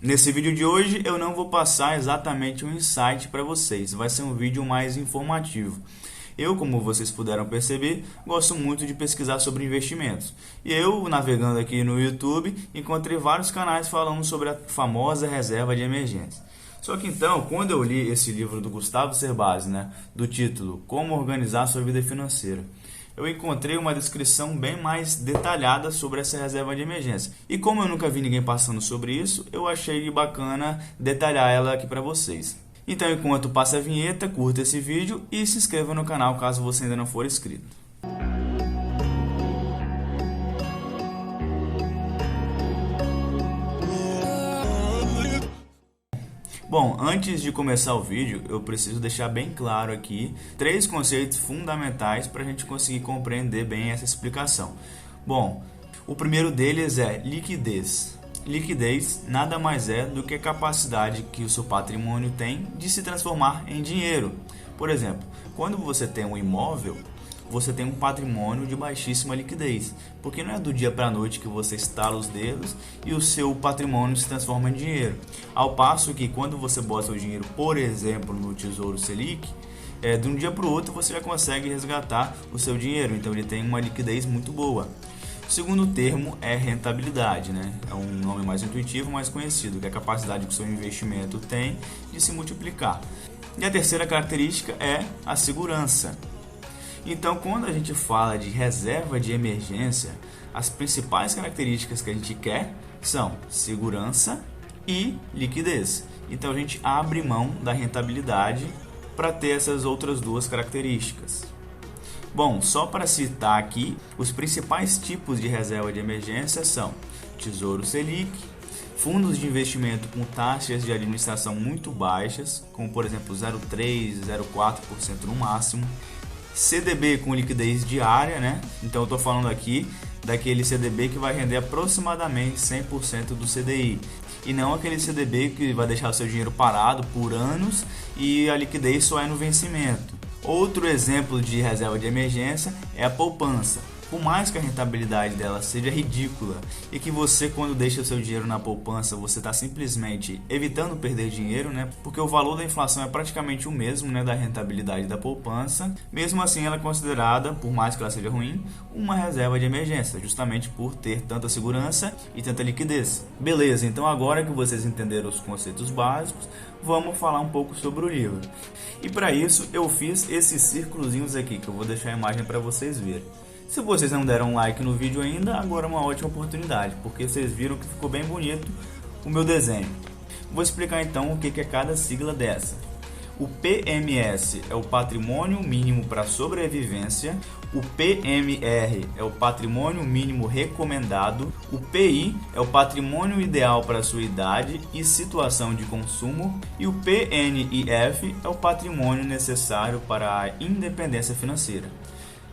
Nesse vídeo de hoje eu não vou passar exatamente um insight para vocês, vai ser um vídeo mais informativo. Eu, como vocês puderam perceber, gosto muito de pesquisar sobre investimentos. E eu, navegando aqui no YouTube, encontrei vários canais falando sobre a famosa reserva de emergência. Só que então, quando eu li esse livro do Gustavo Cerbasi, do título Como Organizar Sua Vida Financeira, eu encontrei uma descrição bem mais detalhada sobre essa reserva de emergência. E como eu nunca vi ninguém passando sobre isso, eu achei bacana detalhar ela aqui para vocês. Então, enquanto passa a vinheta, curta esse vídeo e se inscreva no canal caso você ainda não for inscrito. Bom, antes de começar o vídeo, eu preciso deixar bem claro aqui 3 conceitos fundamentais para a gente conseguir compreender bem essa explicação. Bom, o primeiro deles é liquidez. Liquidez nada mais é do que a capacidade que o seu patrimônio tem de se transformar em dinheiro. Por exemplo, quando você tem um imóvel, você tem um patrimônio de baixíssima liquidez, porque não é do dia para a noite que você estala os dedos e o seu patrimônio se transforma em dinheiro. Ao passo que quando você bota o dinheiro, por exemplo, no Tesouro Selic, de um dia para o outro você já consegue resgatar o seu dinheiro, então ele tem uma liquidez muito boa. O segundo termo é rentabilidade, É um nome mais intuitivo, mais conhecido, que é a capacidade que o seu investimento tem de se multiplicar. E a terceira característica é a segurança. Então, quando a gente fala de reserva de emergência, as principais características que a gente quer são segurança e liquidez. Então, a gente abre mão da rentabilidade para ter essas outras duas características. Bom, só para citar aqui, os principais tipos de reserva de emergência são Tesouro Selic, fundos de investimento com taxas de administração muito baixas, como por exemplo 0,3%, 0,4% no máximo, CDB com liquidez diária, Então eu estou falando aqui daquele CDB que vai render aproximadamente 100% do CDI. E não aquele CDB que vai deixar o seu dinheiro parado por anos e a liquidez só é no vencimento. Outro exemplo de reserva de emergência é a poupança. Por mais que a rentabilidade dela seja ridícula e que você, quando deixa o seu dinheiro na poupança, você está simplesmente evitando perder dinheiro, Porque o valor da inflação é praticamente o mesmo, da rentabilidade da poupança. Mesmo assim, ela é considerada, por mais que ela seja ruim, uma reserva de emergência, justamente por ter tanta segurança e tanta liquidez. Beleza, então agora que vocês entenderam os conceitos básicos, vamos falar um pouco sobre o livro. E para isso, eu fiz esses círculozinhos aqui, que eu vou deixar a imagem para vocês verem. Se vocês não deram um like no vídeo ainda, agora é uma ótima oportunidade, porque vocês viram que ficou bem bonito o meu desenho. Vou explicar então o que é cada sigla dessa. O PMS é o Patrimônio Mínimo para Sobrevivência, o PMR é o Patrimônio Mínimo Recomendado, o PI é o Patrimônio Ideal para sua idade e situação de consumo e o PNIF é o Patrimônio Necessário para a Independência Financeira,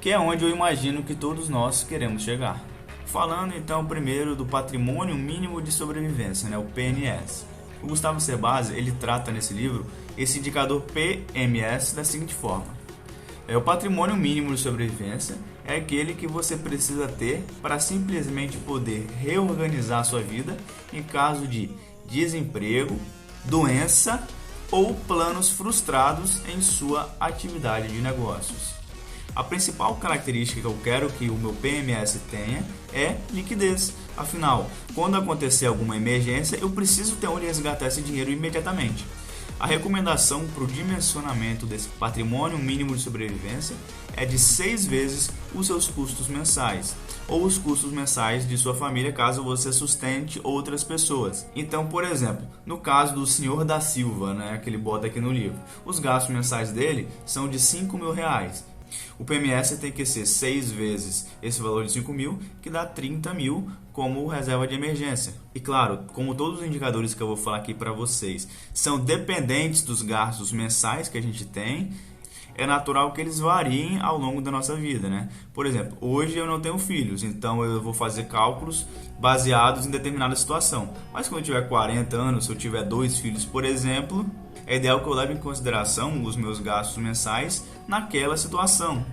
que é onde eu imagino que todos nós queremos chegar. Falando então primeiro do Patrimônio Mínimo de Sobrevivência, o PNS. O Gustavo Cerbasi, ele trata nesse livro esse indicador PMS da seguinte forma: o patrimônio mínimo de sobrevivência é aquele que você precisa ter para simplesmente poder reorganizar a sua vida em caso de desemprego, doença ou planos frustrados em sua atividade de negócios. A principal característica que eu quero que o meu PMS tenha é liquidez. Afinal, quando acontecer alguma emergência, eu preciso ter onde resgatar esse dinheiro imediatamente. A recomendação para o dimensionamento desse patrimônio mínimo de sobrevivência é de 6 vezes os seus custos mensais, ou os custos mensais de sua família caso você sustente outras pessoas. Então, por exemplo, no caso do senhor da Silva, que ele bota aqui no livro, os gastos mensais dele são de R$ 5.000. O PMS tem que ser 6 vezes esse valor de 5 mil, que dá 30 mil como reserva de emergência. E claro, como todos os indicadores que eu vou falar aqui para vocês são dependentes dos gastos mensais que a gente tem, é natural que eles variem ao longo da nossa vida, Por exemplo, hoje eu não tenho filhos, então eu vou fazer cálculos baseados em determinada situação. Mas quando eu tiver 40 anos, se eu tiver 2 filhos, por exemplo, é ideal que eu leve em consideração os meus gastos mensais naquela situação.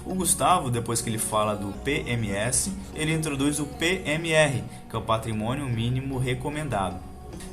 O Gustavo, depois que ele fala do PMS, ele introduz o PMR, que é o Patrimônio Mínimo Recomendado.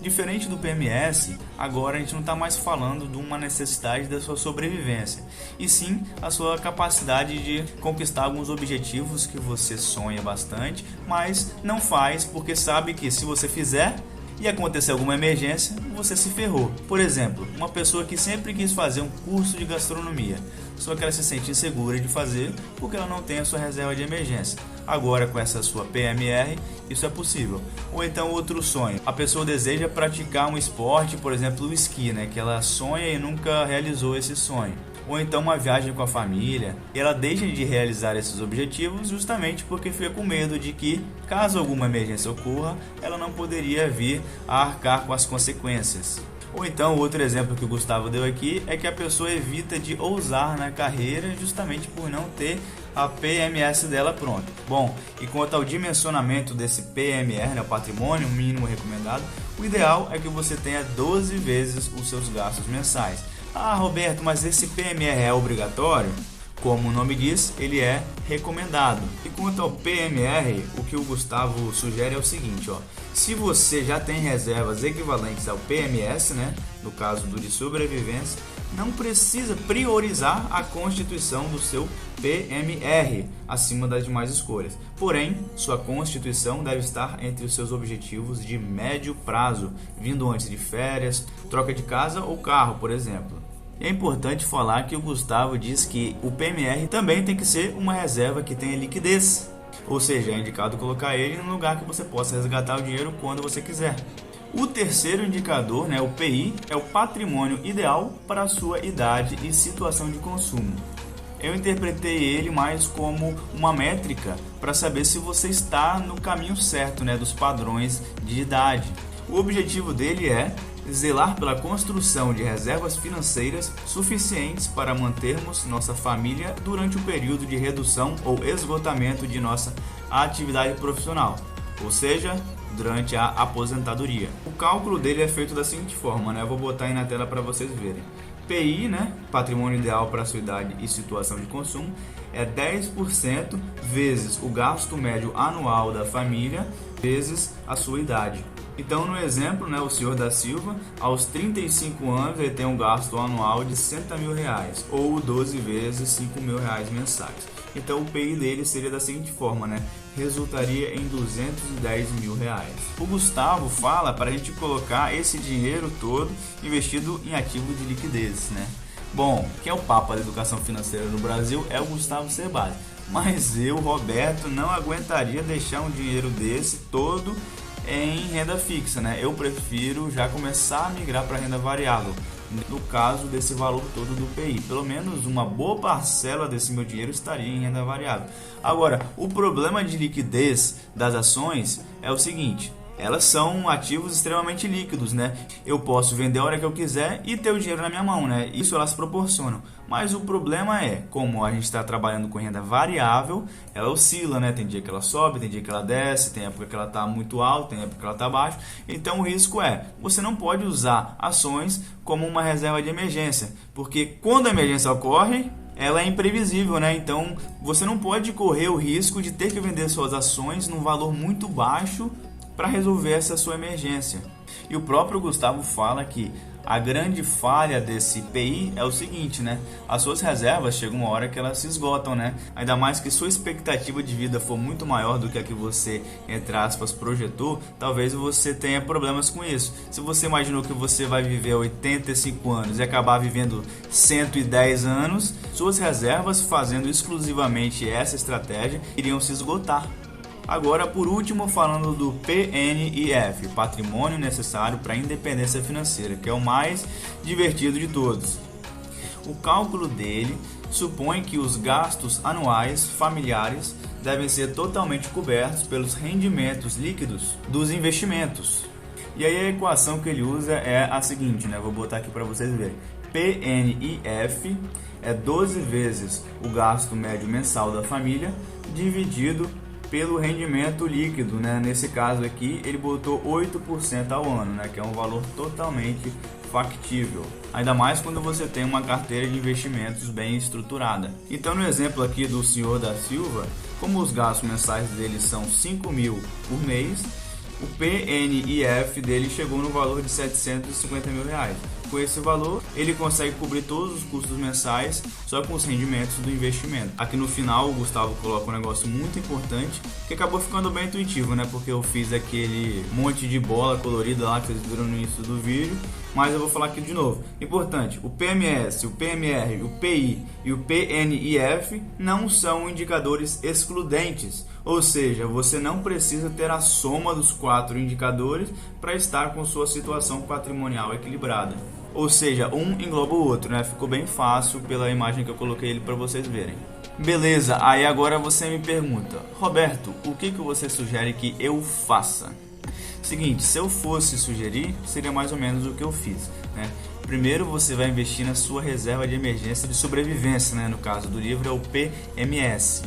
Diferente do PMS, agora a gente não está mais falando de uma necessidade da sua sobrevivência, e sim a sua capacidade de conquistar alguns objetivos que você sonha bastante, mas não faz porque sabe que se você fizer e acontecer alguma emergência, você se ferrou. Por exemplo, uma pessoa que sempre quis fazer um curso de gastronomia, só que ela se sente insegura de fazer porque ela não tem a sua reserva de emergência. Agora, com essa sua PMR, isso é possível. Ou então outro sonho, a pessoa deseja praticar um esporte, por exemplo o esqui, que ela sonha e nunca realizou esse sonho. Ou então uma viagem com a família, e ela deixa de realizar esses objetivos justamente porque fica com medo de que, caso alguma emergência ocorra, ela não poderia vir a arcar com as consequências. Ou então, outro exemplo que o Gustavo deu aqui é que a pessoa evita de ousar na carreira justamente por não ter a PMS dela pronta. Bom, e quanto ao dimensionamento desse PMR, o patrimônio mínimo recomendado, o ideal é que você tenha 12 vezes os seus gastos mensais. Ah, Roberto, mas esse PMR é obrigatório? Como o nome diz, ele é recomendado. E quanto ao PMR, o que o Gustavo sugere é o seguinte, se você já tem reservas equivalentes ao PMS, no caso do de sobrevivência, não precisa priorizar a constituição do seu PMR acima das demais escolhas. Porém, sua constituição deve estar entre os seus objetivos de médio prazo, vindo antes de férias, troca de casa ou carro, por exemplo. E é importante falar que o Gustavo diz que o PMR também tem que ser uma reserva que tenha liquidez, ou seja, é indicado colocar ele no lugar que você possa resgatar o dinheiro quando você quiser. O terceiro indicador, o PI, é o patrimônio ideal para a sua idade e situação de consumo. Eu interpretei ele mais como uma métrica para saber se você está no caminho certo, dos padrões de idade. O objetivo dele é zelar pela construção de reservas financeiras suficientes para mantermos nossa família durante o período de redução ou esgotamento de nossa atividade profissional, ou seja, durante a aposentadoria. O cálculo dele é feito da seguinte forma, eu vou botar aí na tela para vocês verem. PI, patrimônio ideal para a sua idade e situação de consumo, é 10% vezes o gasto médio anual da família vezes a sua idade. Então, no exemplo, o senhor da Silva, aos 35 anos, ele tem um gasto anual de R$60 mil, ou 12 vezes R$5.000 mensais. Então, o PI dele seria da seguinte forma, resultaria em R$210 mil. O Gustavo fala para a gente colocar esse dinheiro todo investido em ativo de liquidez, Bom, quem é o papa da educação financeira no Brasil é o Gustavo Cerbasi. Mas eu, Roberto, não aguentaria deixar um dinheiro desse todo em renda fixa, Eu prefiro já começar a migrar para renda variável, no caso desse valor todo do PI. Pelo menos uma boa parcela desse meu dinheiro estaria em renda variável. Agora, o problema de liquidez das ações é o seguinte: elas são ativos extremamente líquidos, Eu posso vender a hora que eu quiser e ter o dinheiro na minha mão, Isso elas proporcionam. Mas o problema é, como a gente está trabalhando com renda variável, ela oscila, Tem dia que ela sobe, tem dia que ela desce, tem época que ela está muito alta, tem época que ela está baixa. Então o risco é, você não pode usar ações como uma reserva de emergência, porque quando a emergência ocorre, ela é imprevisível, Então você não pode correr o risco de ter que vender suas ações num valor muito baixo para resolver essa sua emergência. E o próprio Gustavo fala que a grande falha desse PI é o seguinte, As suas reservas chegam uma hora que elas se esgotam, Ainda mais que sua expectativa de vida for muito maior do que a que você, entre aspas, projetou, talvez você tenha problemas com isso. Se você imaginou que você vai viver 85 anos e acabar vivendo 110 anos, suas reservas, fazendo exclusivamente essa estratégia, iriam se esgotar. Agora, por último, falando do PNIF, patrimônio necessário para a independência financeira, que é o mais divertido de todos. O cálculo dele supõe que os gastos anuais familiares devem ser totalmente cobertos pelos rendimentos líquidos dos investimentos. E aí a equação que ele usa é a seguinte, Vou botar aqui para vocês verem. PNIF é 12 vezes o gasto médio mensal da família dividido pelo rendimento líquido, Nesse caso aqui, ele botou 8% ao ano, Que é um valor totalmente factível. Ainda mais quando você tem uma carteira de investimentos bem estruturada. Então, no exemplo aqui do senhor da Silva, como os gastos mensais dele são 5 mil por mês, o PNIF dele chegou no valor de 750 mil reais. Com esse valor, ele consegue cobrir todos os custos mensais só com os rendimentos do investimento. Aqui no final, o Gustavo coloca um negócio muito importante que acabou ficando bem intuitivo, né? Porque eu fiz aquele monte de bola colorida lá que vocês viram no início do vídeo, mas eu vou falar aqui de novo. Importante, o PMS, o PMR, o PI e o PNIF não são indicadores excludentes, ou seja, você não precisa ter a soma dos 4 indicadores para estar com sua situação patrimonial equilibrada. Ou seja, um engloba o outro, né? Ficou bem fácil pela imagem que eu coloquei ele para vocês verem. Beleza, aí agora você me pergunta, Roberto, o que você sugere que eu faça? Seguinte, se eu fosse sugerir, seria mais ou menos o que eu fiz, né? Primeiro você vai investir na sua reserva de emergência de sobrevivência, né? No caso do livro é o PMS,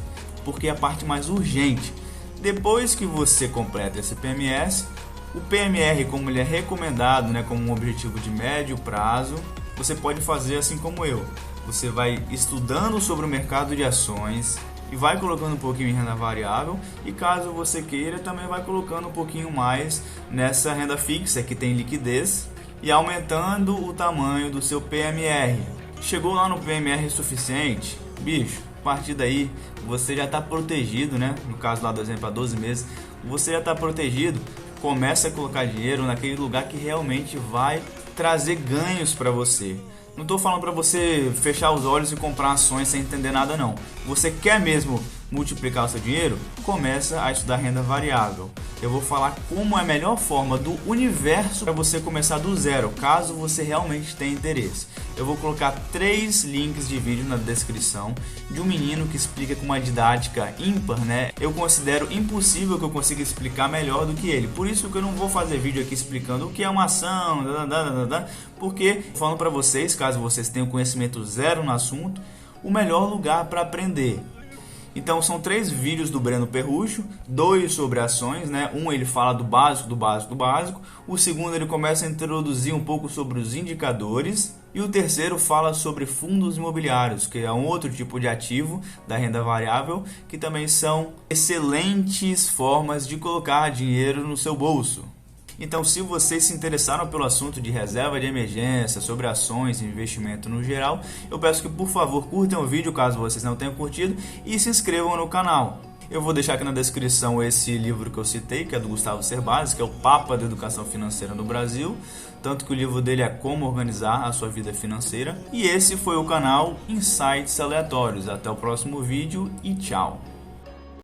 porque é a parte mais urgente. Depois que você completa esse PMS, o PMR, como ele é recomendado, né, como um objetivo de médio prazo, você pode fazer assim como eu. Você vai estudando sobre o mercado de ações e vai colocando um pouquinho em renda variável, e caso você queira, também vai colocando um pouquinho mais nessa renda fixa que tem liquidez e aumentando o tamanho do seu PMR. Chegou lá no PMR suficiente, bicho, a partir daí você já está protegido, né? No caso lá do exemplo, a 12 meses, você já está protegido. Começa a colocar dinheiro naquele lugar que realmente vai trazer ganhos para você. Não estou falando para você fechar os olhos e comprar ações sem entender nada não. Você quer mesmo multiplicar o seu dinheiro? Começa a estudar renda variável. Eu vou falar como é a melhor forma do universo para você começar do zero, caso você realmente tenha interesse. Eu vou colocar 3 links de vídeo na descrição de um menino que explica com uma didática ímpar, né? Eu considero impossível que eu consiga explicar melhor do que ele. Por isso que eu não vou fazer vídeo aqui explicando o que é uma ação, porque falando para vocês, caso vocês tenham conhecimento zero no assunto, o melhor lugar para aprender. Então são 3 vídeos do Breno Perrucho, 2 sobre ações, né? Um ele fala do básico, do básico, do básico. O segundo ele começa a introduzir um pouco sobre os indicadores. E o terceiro fala sobre fundos imobiliários, que é um outro tipo de ativo da renda variável, que também são excelentes formas de colocar dinheiro no seu bolso. Então, se vocês se interessaram pelo assunto de reserva de emergência, sobre ações e investimento no geral, eu peço que, por favor, curtam o vídeo caso vocês não tenham curtido e se inscrevam no canal. Eu vou deixar aqui na descrição esse livro que eu citei, que é do Gustavo Cerbasi, que é o Papa da Educação Financeira no Brasil, tanto que o livro dele é Como Organizar a Sua Vida Financeira. E esse foi o canal Insights Aleatórios. Até o próximo vídeo e tchau!